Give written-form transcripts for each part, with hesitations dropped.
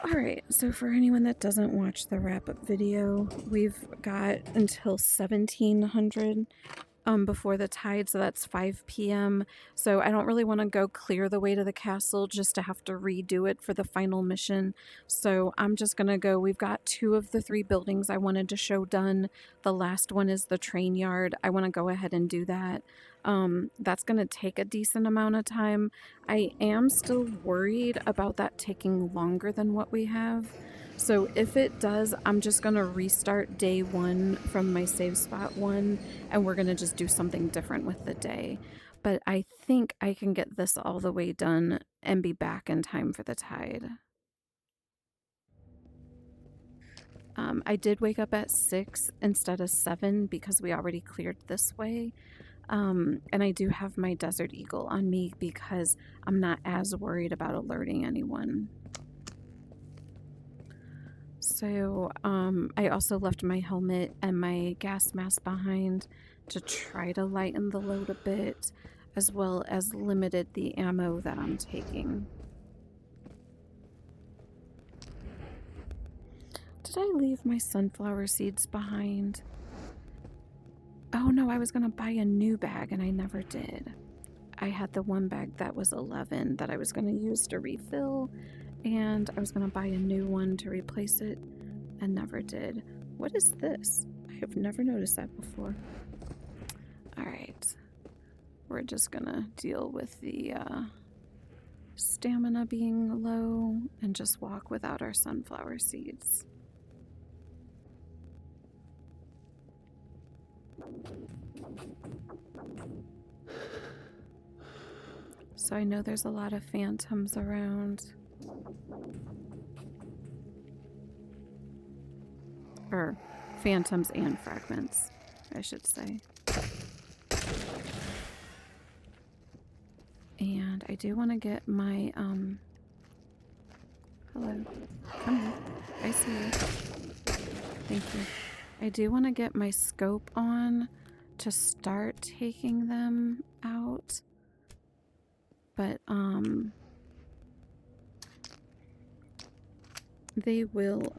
Alright, so for anyone that doesn't watch the wrap-up video, we've got until 1700 before the tide, so that's 5 p.m. So I don't really want to go clear the way to the castle just to have to redo it for the final mission. So I'm just gonna go. We've got 2 of the 3 buildings I wanted to show done. The last one is the train yard. I want to go ahead and do that. That's gonna take a decent amount of time. I am still worried about that taking longer than what we have. So if it does, I'm just gonna restart day 1 from my save spot 1, and we're gonna just do something different with the day. But I think I can get this all the way done and be back in time for the tide. I did wake up at 6 instead of 7 because we already cleared this way. And I do have my Desert Eagle on me because I'm not as worried about alerting anyone. So I also left my helmet and my gas mask behind to try to lighten the load a bit, as well as limited the ammo that I'm taking. Did I leave my sunflower seeds behind? Oh no, I was gonna buy a new bag and I never did. I had the one bag that was 11 that I was gonna use to refill, and I was gonna buy a new one to replace it and never did. What is this? I have never noticed that before. Alright, we're just gonna deal with the stamina being low and just walk without our sunflower seeds. So I know there's a lot of phantoms around. Or phantoms and fragments, I should say. And I do want to get my, hello, come here, I see you, thank you. I do want to get my scope on to start taking them out, but, they will,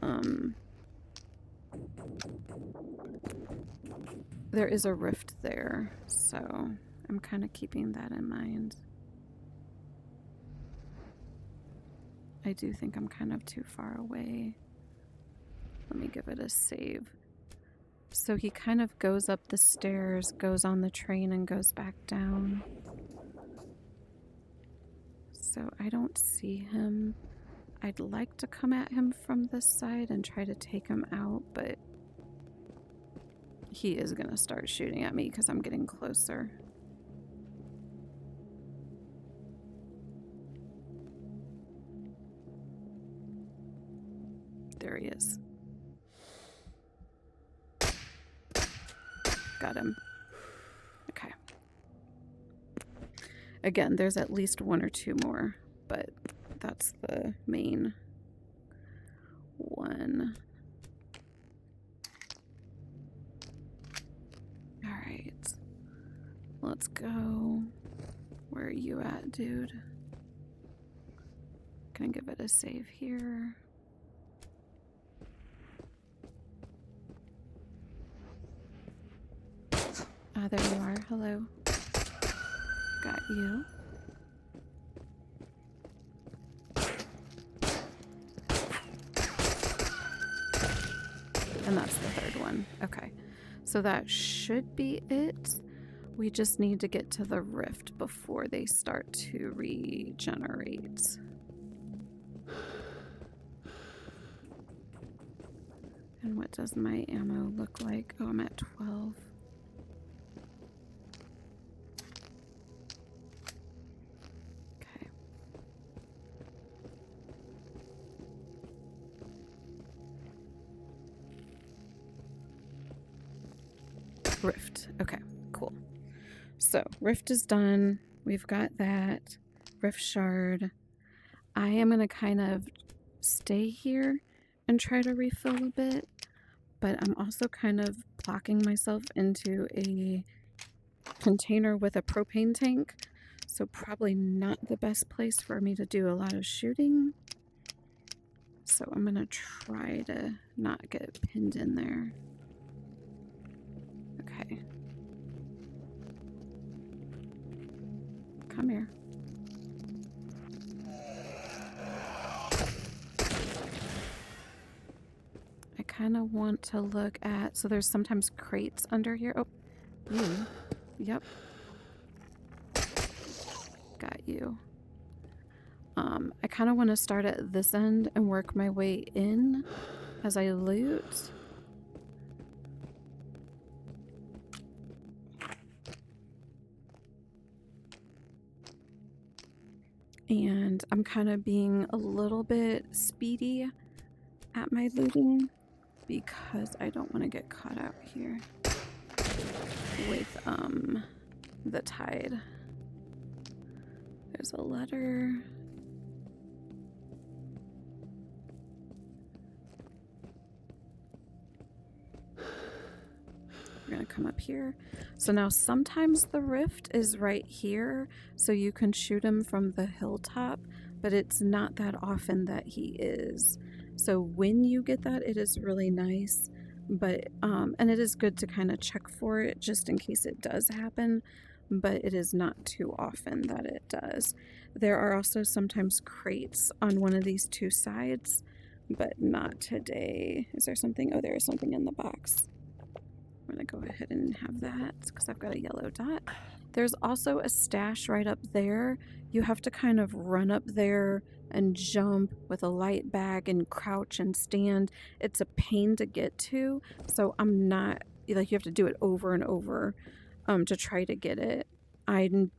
there is a rift there, so I'm kind of keeping that in mind. I do think I'm kind of too far away. Let me give it a save. So he kind of goes up the stairs, goes on the train, and goes back down. So I don't see him. I'd like to come at him from this side and try to take him out, but he is gonna start shooting at me because I'm getting closer. There he is. Got him. Okay. Again, there's at least 1 or 2 more, but that's the main one. Alright. Let's go. Where are you at, dude? Gonna give it a save here. Ah, there you are. Hello. Got you. And that's the 3rd one. Okay. So that should be it. We just need to get to the rift before they start to regenerate. And what does my ammo look like? Oh, I'm at 12. Okay. Rift. Okay, cool. So, Rift is done. We've got that. Rift Shard. I am going to kind of stay here and try to refill a bit, but I'm also kind of blocking myself into a container with a propane tank, so probably not the best place for me to do a lot of shooting. So I'm gonna try to not get pinned in there. Okay. Come here. I kind of want to look at, so there's sometimes crates under here. Oh, you. Yep. Got you. I kind of want to start at this end and work my way in as I loot. And I'm kind of being a little bit speedy at my looting because I don't want to get caught out here with the tide. There's a letter. We're gonna come up here. So now sometimes the rift is right here, so you can shoot him from the hilltop, but it's not that often that he is. So when you get that, it is really nice, but and it is good to kind of check for it just in case it does happen, but it is not too often that it does. There are also sometimes crates on one of these two sides, but not today. Is there something? Oh, there is something in the box. I'm gonna go ahead and have that because I've got a yellow dot. There's also a stash right up there. You have to kind of run up there and jump with a light bag and crouch and stand. It's a pain to get to, so I'm not, like, you have to do it over and over to try to get it. I'm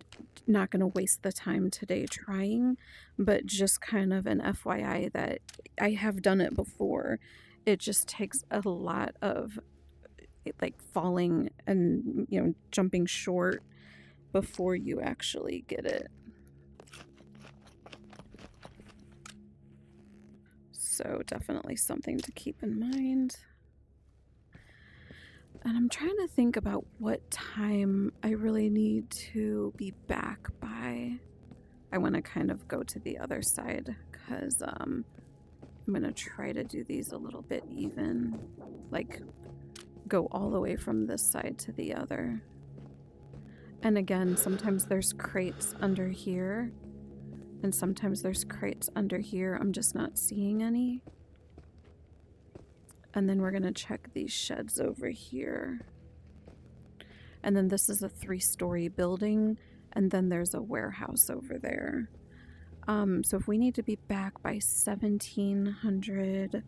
not gonna waste the time today trying, but just kind of an FYI that I have done it before. It just takes a lot of like falling and, you know, jumping short before you actually get it. So definitely something to keep in mind. And I'm trying to think about what time I really need to be back by. I want to kind of go to the other side because I'm going to try to do these a little bit even, like go all the way from this side to the other. And again, sometimes there's crates under here, and sometimes there's crates under here. I'm just not seeing any. And then we're gonna check these sheds over here. And then this is a 3-story building, and then there's a warehouse over there. So if we need to be back by 1700,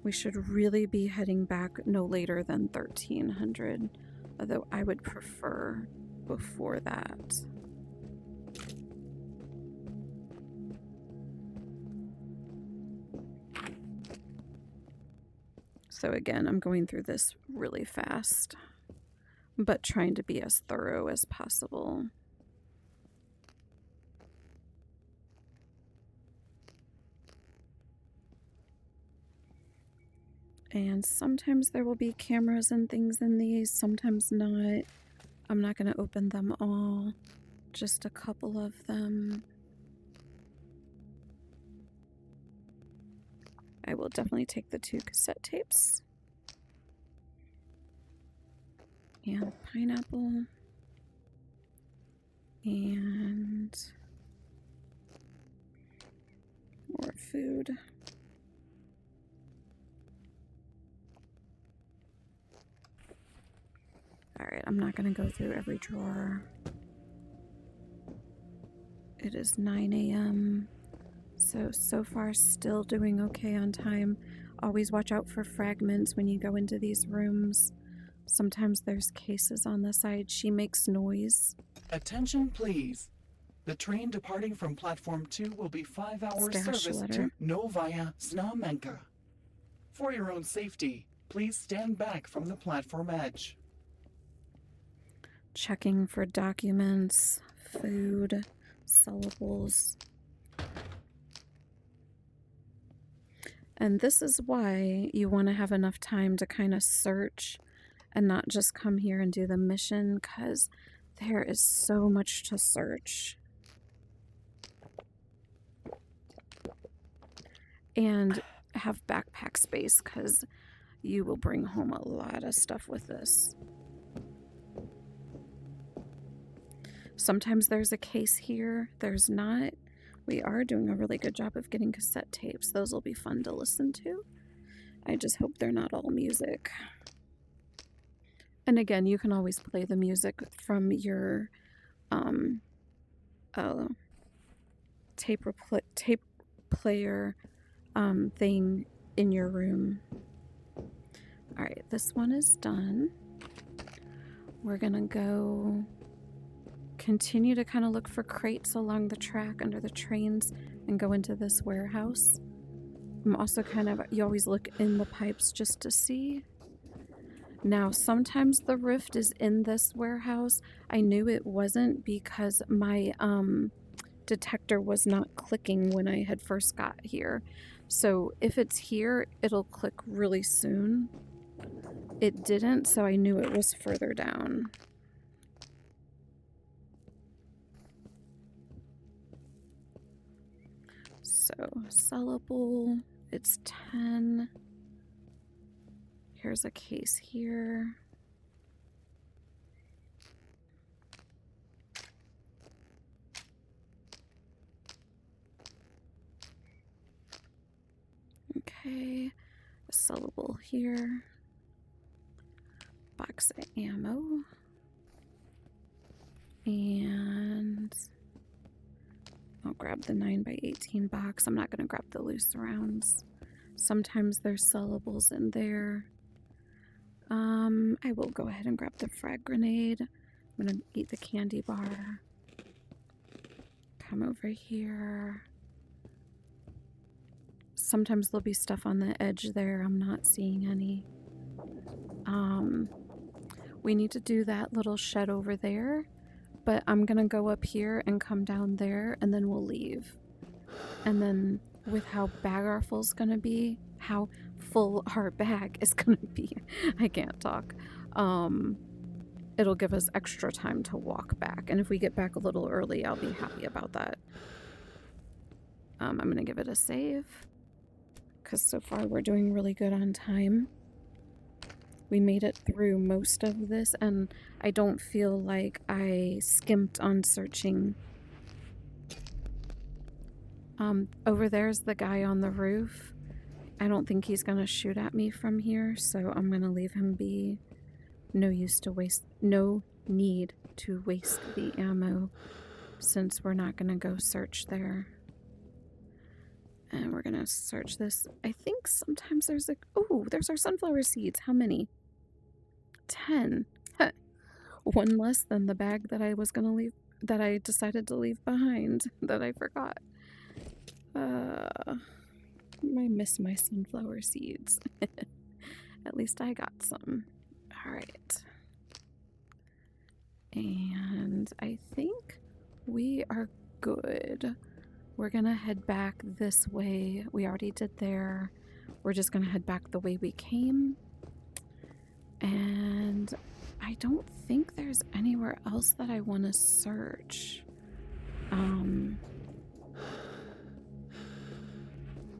we should really be heading back no later than 1300, although I would prefer before that. So again, I'm going through this really fast, but trying to be as thorough as possible. And sometimes there will be cameras and things in these, sometimes not. I'm not going to open them all, just a couple of them. I will definitely take the 2 cassette tapes. And pineapple. And more food. Alright, I'm not going to go through every drawer. It is 9 a.m. So far still doing okay on time. Always watch out for fragments when you go into these rooms. Sometimes there's cases on the side. She makes noise. Attention please. The train departing from platform 2 will be 5-hour service to Novaya Znamenka. For your own safety, please stand back from the platform edge. Checking for documents, food, sellables. And this is why you want to have enough time to kind of search and not just come here and do the mission, because there is so much to search. And have backpack space because you will bring home a lot of stuff with this. Sometimes there's a case here, there's not. We are doing a really good job of getting cassette tapes. Those will be fun to listen to. I just hope they're not all music. And again, you can always play the music from your tape player thing in your room. All right, this one is done. We're gonna go continue to kind of look for crates along the track under the trains and go into this warehouse. I'm also you always look in the pipes just to see. Now, sometimes the rift is in this warehouse. I knew it wasn't because my detector was not clicking when I had first got here. So if it's here, it'll click really soon. It didn't, so I knew it was further down. So, sellable, it's 10. Here's a case here. Okay, a sellable here. Box of ammo. And I'll grab the 9x18 box. I'm not going to grab the loose rounds. Sometimes there's sellables in there. I will go ahead and grab the frag grenade. I'm going to eat the candy bar. Come over here. Sometimes there'll be stuff on the edge there. I'm not seeing any. We need to do that little shed over there. But I'm going to go up here and come down there, and then we'll leave. And then with how bag our full's going to be, how full our bag is going to be, I can't talk, it'll give us extra time to walk back. And if we get back a little early, I'll be happy about that. I'm going to give it a save, because so far we're doing really good on time. We made it through most of this, and I don't feel like I skimped on searching. Over there's the guy on the roof. I don't think he's gonna shoot at me from here, so I'm gonna leave him be. No need to waste the ammo, since we're not gonna go search there. And we're gonna search this. I think sometimes there's there's our sunflower seeds. How many? 10. One less than the bag that I was gonna leave, that I decided to leave behind, that I forgot. I miss my sunflower seeds. At least I got some. Alright. And I think we are good. We're gonna head back this way. We already did there. We're just gonna head back the way we came. And I don't think there's anywhere else that I want to search.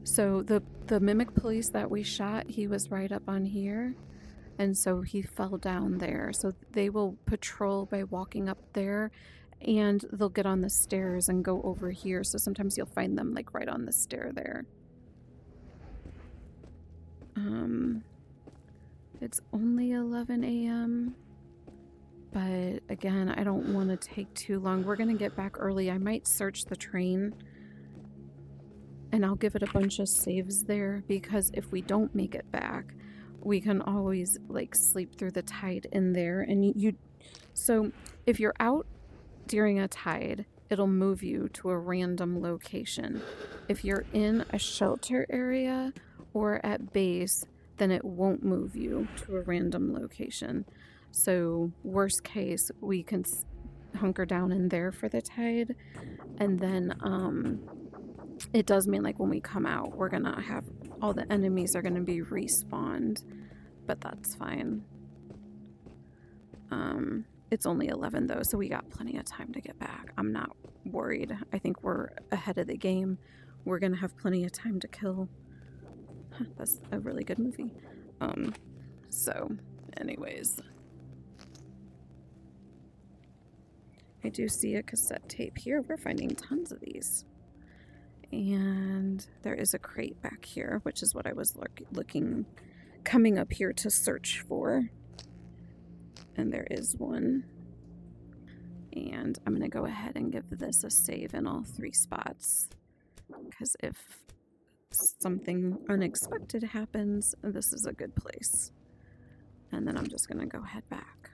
So the mimic police that we shot, he was right up on here. And so he fell down there. So they will patrol by walking up there, and they'll get on the stairs and go over here. So sometimes you'll find them like right on the stair there. It's only 11 a.m. But again, I don't want to take too long. We're going to get back early. I might search the train, and I'll give it a bunch of saves there, because if we don't make it back, we can always like sleep through the tide in there. And so if you're out during a tide, it'll move you to a random location. If you're in a shelter area or at base, then it won't move you to a random location. So worst case, we can hunker down in there for the tide. And then it does mean like when we come out, we're gonna have all the enemies are gonna be respawned, but that's fine. It's only 11 though, so we got plenty of time to get back. I'm not worried. I think we're ahead of the game. We're gonna have plenty of time to kill. That's a really good movie. So, anyways. I do see a cassette tape here. We're finding tons of these. And there is a crate back here, which is what I was coming up here to search for. And there is one. And I'm going to go ahead and give this a save in all 3 spots. Because if something unexpected happens, this is a good place. And then I'm just going to go head back.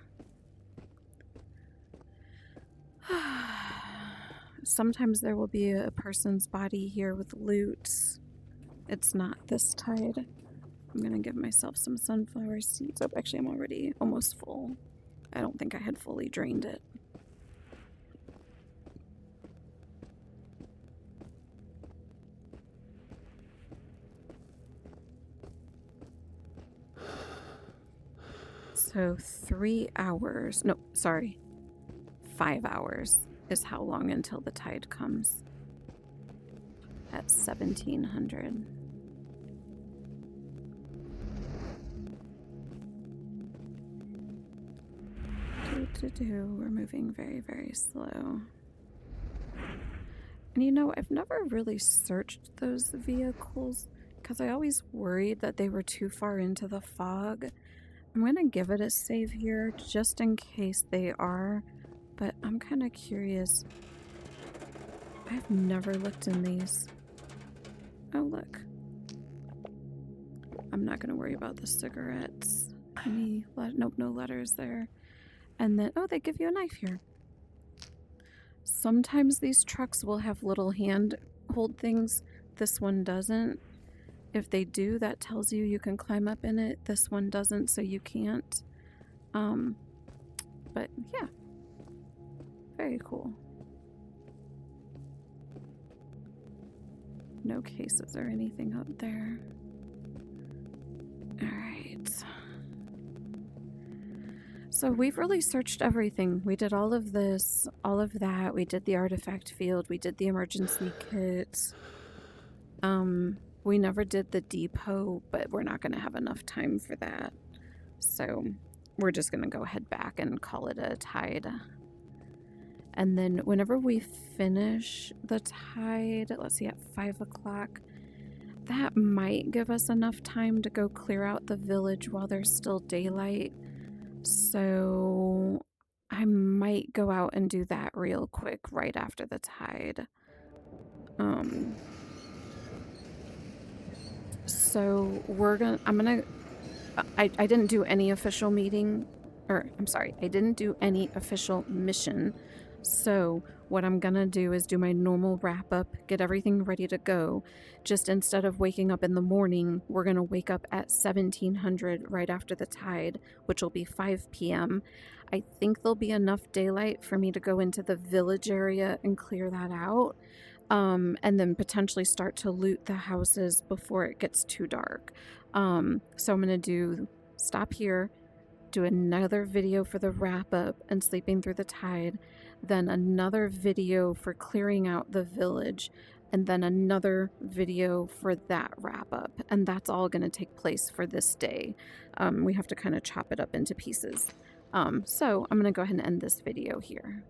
Sometimes there will be a person's body here with loot. It's not this tide. I'm going to give myself some sunflower seeds. Oh, actually, I'm already almost full. I don't think I had fully drained it. So 3 hours, no, sorry, 5 hours is how long until the tide comes at 1700. We're moving very, very slow. And you know, I've never really searched those vehicles because I always worried that they were too far into the fog. I'm going to give it a save here just in case they are, but I'm kind of curious. I've never looked in these. Oh, look. I'm not going to worry about the cigarettes. Nope, no letters there. And then, oh, they give you a knife here. Sometimes these trucks will have little handhold things. This one doesn't. If they do, that tells you you can climb up in it. This one doesn't, so you can't. But yeah, very cool. No cases or anything up there. All right. So we've really searched everything. We did all of this, all of that. We did the artifact field. We did the emergency kit. We never did the depot, but we're not going to have enough time for that. So we're just going to go head back and call it a tide. And then whenever we finish the tide, let's see, at 5 o'clock, that might give us enough time to go clear out the village while there's still daylight. So I might go out and do that real quick right after the tide. So I didn't do any official meeting, or I'm sorry, I didn't do any official mission. So what I'm gonna do is do my normal wrap up, get everything ready to go. Just instead of waking up in the morning, we're gonna wake up at 1700 right after the tide, which will be 5 p.m. I think there'll be enough daylight for me to go into the village area and clear that out. And then potentially start to loot the houses before it gets too dark. So I'm going to stop here, do another video for the wrap up and sleeping through the tide, then another video for clearing out the village, and then another video for that wrap up. And that's all going to take place for this day. We have to kind of chop it up into pieces. So I'm going to go ahead and end this video here.